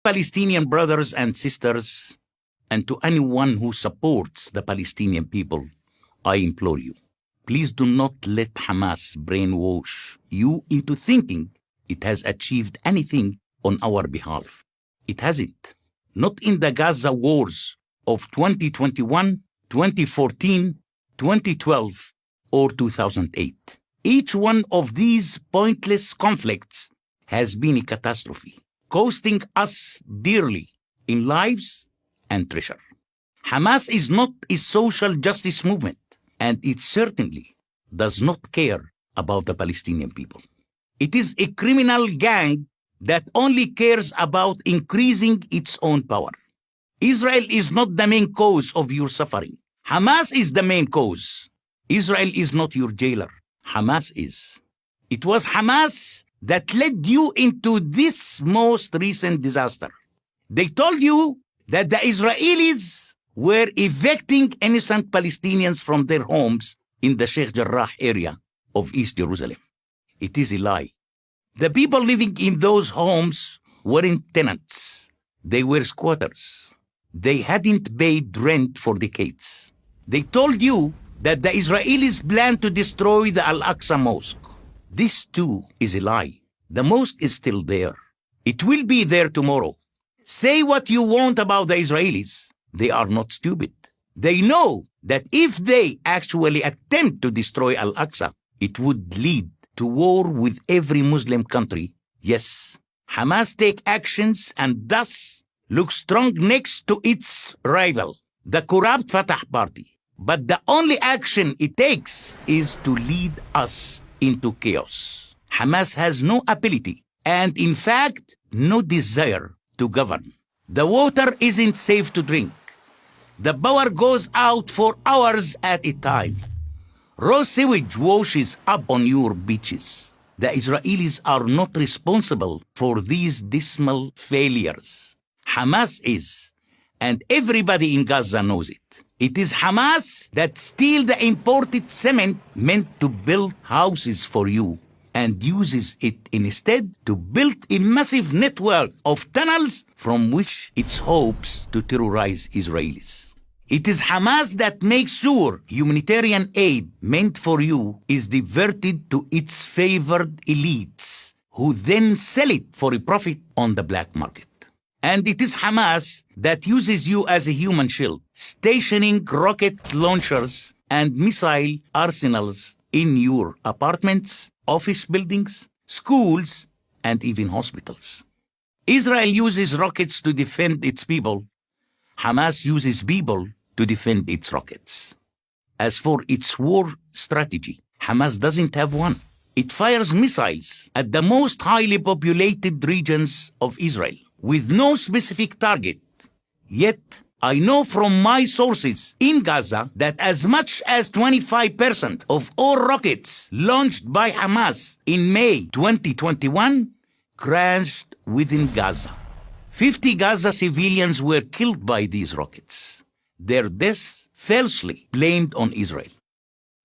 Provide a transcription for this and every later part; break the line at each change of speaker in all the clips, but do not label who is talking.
Palestinian brothers and sisters, and to anyone who supports the Palestinian people, I implore you, please do not let Hamas brainwash you into thinking it has achieved anything on our behalf. It hasn't. Not in the Gaza wars of 2021, 2014, 2012, or 2008. Each one of these pointless conflicts has been a catastrophe, costing us dearly in lives and treasure. Hamas is not a social justice movement, and it certainly does not care about the Palestinian people. It is a criminal gang that only cares about increasing its own power. Israel is not the main cause of your suffering. Hamas is the main cause. Israel is not your jailer. Hamas is. It was Hamas that led you into this most recent disaster. They told you that the Israelis were evicting innocent Palestinians from their homes in the Sheikh Jarrah area of East Jerusalem. It is a lie. The people living in those homes weren't tenants. They were squatters. They hadn't paid rent for decades. They told you that the Israelis planned to destroy the Al-Aqsa Mosque. This too is a lie. The mosque is still there. It will be there tomorrow. Say what you want about the Israelis. They are not stupid. They know that if they actually attempt to destroy Al-Aqsa, it would lead to war with every Muslim country. Yes, Hamas take actions and thus look strong next to its rival, the corrupt Fatah party. But the only action it takes is to lead us into chaos. Hamas has no ability and, in fact, no desire to govern. The water isn't safe to drink. The power goes out for hours at a time. Raw sewage washes up on your beaches. The Israelis are not responsible for these dismal failures. Hamas is, and everybody in Gaza knows it. It is Hamas that steals the imported cement meant to build houses for you and uses it instead to build a massive network of tunnels from which it hopes to terrorize Israelis. It is Hamas that makes sure humanitarian aid meant for you is diverted to its favored elites, who then sell it for a profit on the black market. And it is Hamas that uses you as a human shield, stationing rocket launchers and missile arsenals in your apartments, office buildings, schools, and even hospitals. Israel uses rockets to defend its people. Hamas uses people to defend its rockets. As for its war strategy, Hamas doesn't have one. It fires missiles at the most highly populated regions of Israel, with no specific target. Yet, I know from my sources in Gaza that as much as 25% of all rockets launched by Hamas in May 2021 crashed within Gaza. 50 Gaza civilians were killed by these rockets. Their deaths falsely blamed on Israel.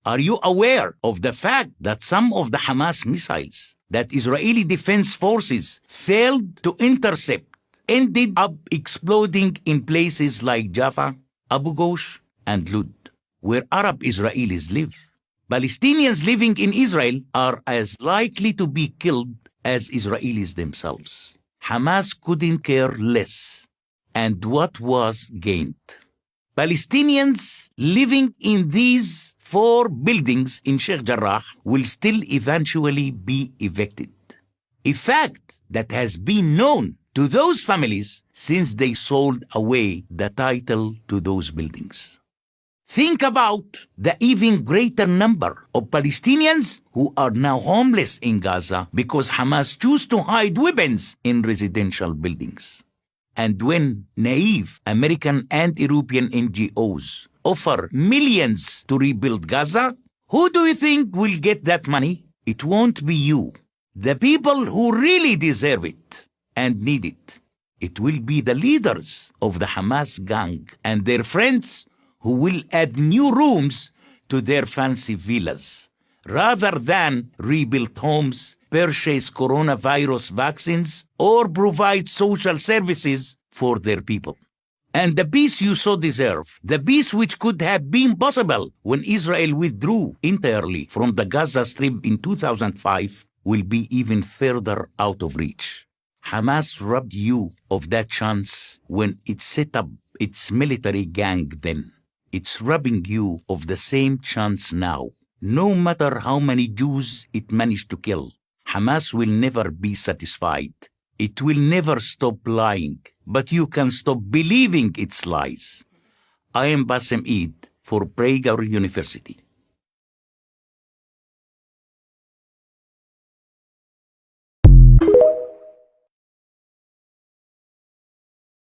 Are you aware of the fact that some of the Hamas missiles that Israeli defense forces failed to intercept ended up exploding in places like Jaffa, Abu Ghosh, and Lud, where Arab Israelis live? Palestinians living in Israel are as likely to be killed as Israelis themselves. Hamas couldn't care less, and what was gained? Palestinians living in these 4 buildings in Sheikh Jarrah will still eventually be evicted. A fact that has been known to those families since they sold away the title to those buildings. Think about the even greater number of Palestinians who are now homeless in Gaza because Hamas choose to hide weapons in residential buildings. And when naive American and European NGOs offer millions to rebuild Gaza, who do you think will get that money? It won't be you. The people who really deserve it and need it. It will be the leaders of the Hamas gang and their friends who will add new rooms to their fancy villas, rather than rebuild homes purchase coronavirus vaccines, or provide social services for their people. And the peace you so deserve, the peace which could have been possible when Israel withdrew entirely from the Gaza Strip in 2005, will be even further out of reach. Hamas robbed you of that chance when it set up its military gang then. It's robbing you of the same chance now. No matter how many Jews it managed to kill, Hamas will never be satisfied. It will never stop lying, but you can stop believing its lies. I am Bassem Eid for Prager University.